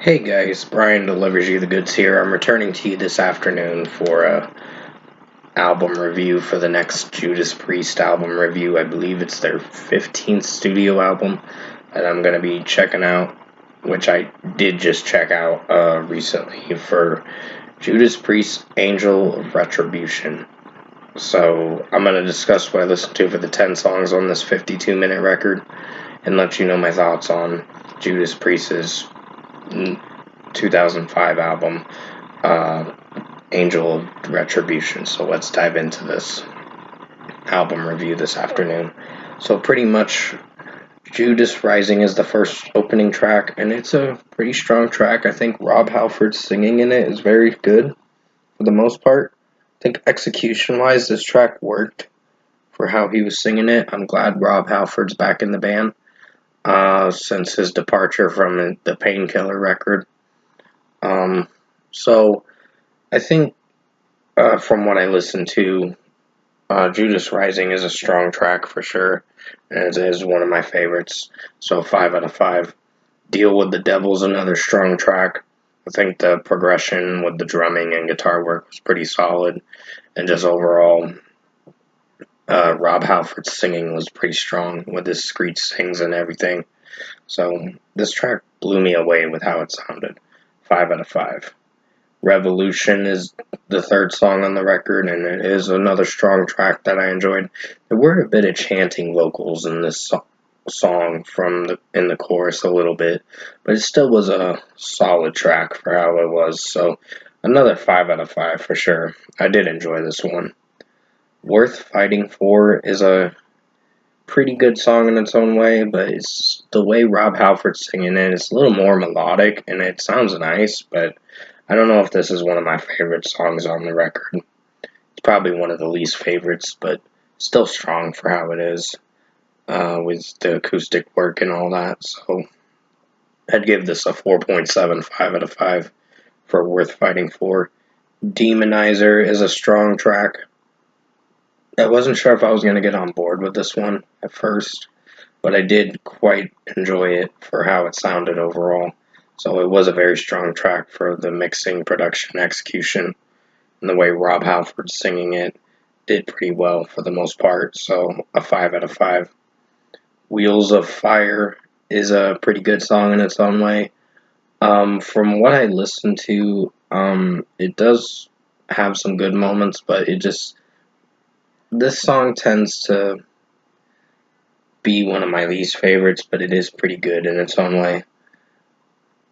Hey guys, Brian delivers you the goods here. I'm returning to you this afternoon for a album review for the next Judas Priest album review. I believe it's their 15th studio album that I'm going to be checking out, which I did just check out recently for Judas Priest Angel of Retribution. So I'm going to discuss what I listened to for the 10 songs on this 52-minute record and let you know my thoughts on Judas Priest's 2005 album, uh, Angel of Retribution. So let's dive into this album review this afternoon. So pretty much Judas Rising is the first opening track, and it's a pretty strong track. I think Rob Halford's singing in it is very good for the most part. I think execution-wise, this track worked for how he was singing it. I'm glad Rob Halford's back in the band since his departure from the Painkiller record. So I think from what I listened to, Judas Rising is a strong track for sure, and it is one of my favorites. So 5 out of 5. Deal with the Devil's another strong track. I think the progression with the drumming and guitar work was pretty solid, and just overall, Rob Halford's singing was pretty strong with his screech sings and everything. So this track blew me away with how it sounded. 5 out of 5. Revolution is the third song on the record, and it is another strong track that I enjoyed. There were a bit of chanting vocals in this song in the chorus a little bit, but it still was a solid track for how it was. So another 5 out of 5 for sure. I did enjoy this one. Worth Fighting For is a pretty good song in its own way, but it's the way Rob Halford's singing it. It's a little more melodic, and it sounds nice, but I don't know if this is one of my favorite songs on the record. It's probably one of the least favorites, but still strong for how it is, with the acoustic work and all that. So I'd give this a 4.75 out of 5 for Worth Fighting For. Demonizer is a strong track. I wasn't sure if I was going to get on board with this one at first, but I did quite enjoy it for how it sounded overall. So it was a very strong track for the mixing, production, execution, and the way Rob Halford's singing it did pretty well for the most part. So a 5 out of 5. Wheels of Fire is a pretty good song in its own way. From what I listened to, it does have some good moments, but this song tends to be one of my least favorites, but it is pretty good in its own way.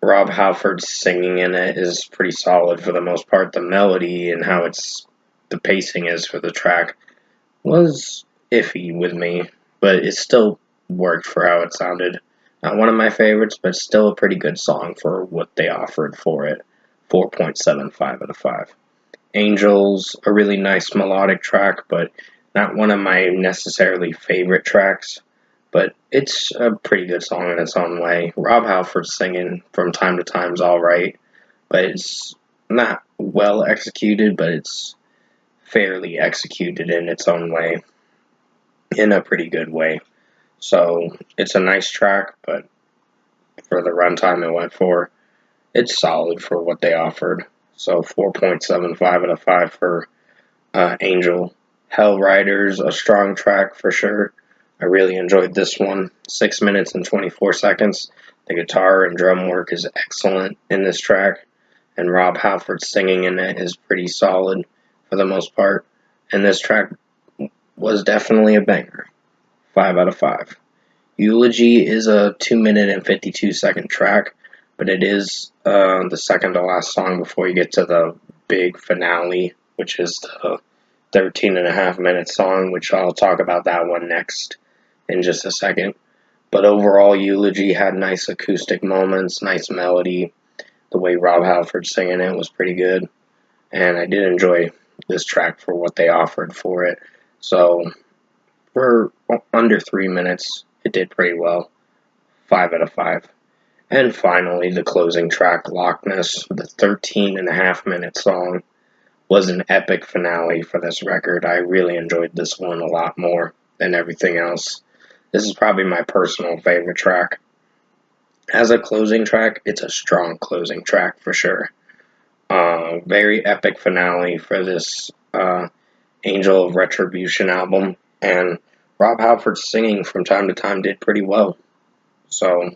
Rob Halford's singing in it is pretty solid for the most part. The melody and how the pacing is for the track was iffy with me, but it still worked for how it sounded. Not one of my favorites, but still a pretty good song for what they offered for it. 4.75 out of 5. Angels, a really nice melodic track, but not one of my necessarily favorite tracks. But it's a pretty good song in its own way. Rob Halford's singing from time to time is alright, but it's not well executed, but it's fairly executed in its own way, in a pretty good way. So it's a nice track, but for the runtime it went for, it's solid for what they offered. So 4.75 out of 5 for Angel. Hell Riders, a strong track for sure. I really enjoyed this one. 6 minutes and 24 seconds. The guitar and drum work is excellent in this track, and Rob Halford's singing in it is pretty solid for the most part. And this track was definitely a banger. 5 out of 5. Eulogy is a 2 minute and 52-second track, but it is the second to last song before you get to the big finale, which is the 13.5-minute song, which I'll talk about that one next in just a second. But overall, Eulogy had nice acoustic moments, nice melody. The way Rob Halford singing it was pretty good, and I did enjoy this track for what they offered for it. So for under 3 minutes, it did pretty well. 5 out of 5. And finally, the closing track, Loch Ness, the 13.5-minute song, was an epic finale for this record. I really enjoyed this one a lot more than everything else. This is probably my personal favorite track. As a closing track, it's a strong closing track for sure. Very epic finale for this Angel of Retribution album, and Rob Halford's singing from time to time did pretty well. So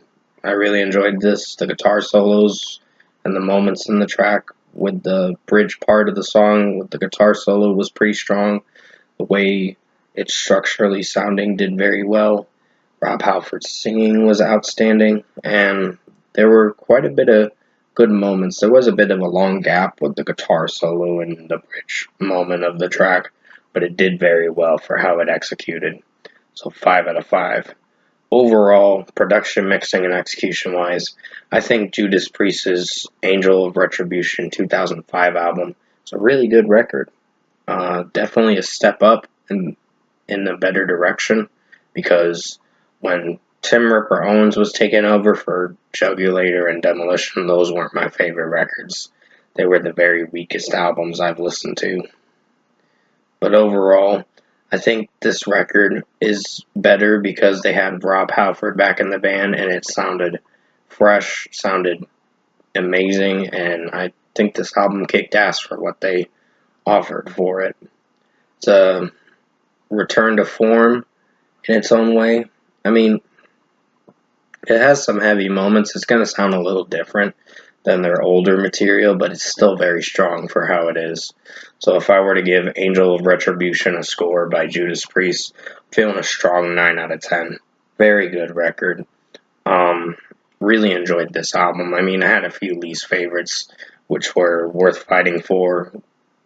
I really enjoyed this. The guitar solos and the moments in the track with the bridge part of the song with the guitar solo was pretty strong. The way it's structurally sounding did very well. Rob Halford's singing was outstanding, and there were quite a bit of good moments. There was a bit of a long gap with the guitar solo and the bridge moment of the track, but it did very well for how it executed. So 5 out of 5. Overall, production, mixing, and execution wise, I think Judas Priest's Angel of Retribution 2005 album is a really good record. Definitely a step up in a better direction, because when Tim Ripper Owens was taking over for Jugulator and Demolition, those weren't my favorite records. They were the very weakest albums I've listened to. But overall, I think this record is better because they had Rob Halford back in the band and it sounded fresh, sounded amazing, and I think this album kicked ass for what they offered for it. It's a return to form in its own way. I mean, it has some heavy moments. It's going to sound a little different than their older material, but it's still very strong for how it is. So if I were to give Angel of Retribution a score by Judas Priest, I'm feeling a strong 9 out of 10. Very good record. Um, really enjoyed this album. I mean, I had a few least favorites, which were Worth Fighting For,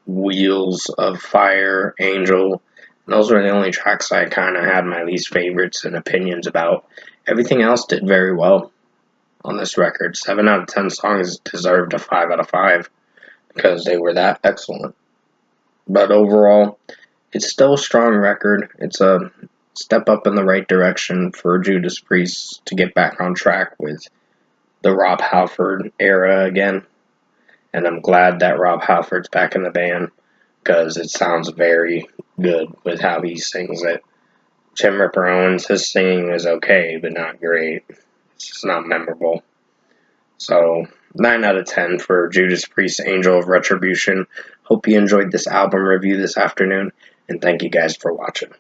Wheels of Fire, Angel. Those were the only tracks I kind of had my least favorites and opinions about. Everything else did very well on this record. 7 out of 10 songs deserved a 5 out of 5 because they were that excellent. But overall, it's still a strong record. It's a step up in the right direction for Judas Priest to get back on track with the Rob Halford era again. And I'm glad that Rob Halford's back in the band because it sounds very good with how he sings it. Tim Ripper Owens, his singing is okay, but not great. It's just not memorable. So, 9 out of 10 for Judas Priest, Angel of Retribution. Hope you enjoyed this album review this afternoon, and thank you guys for watching.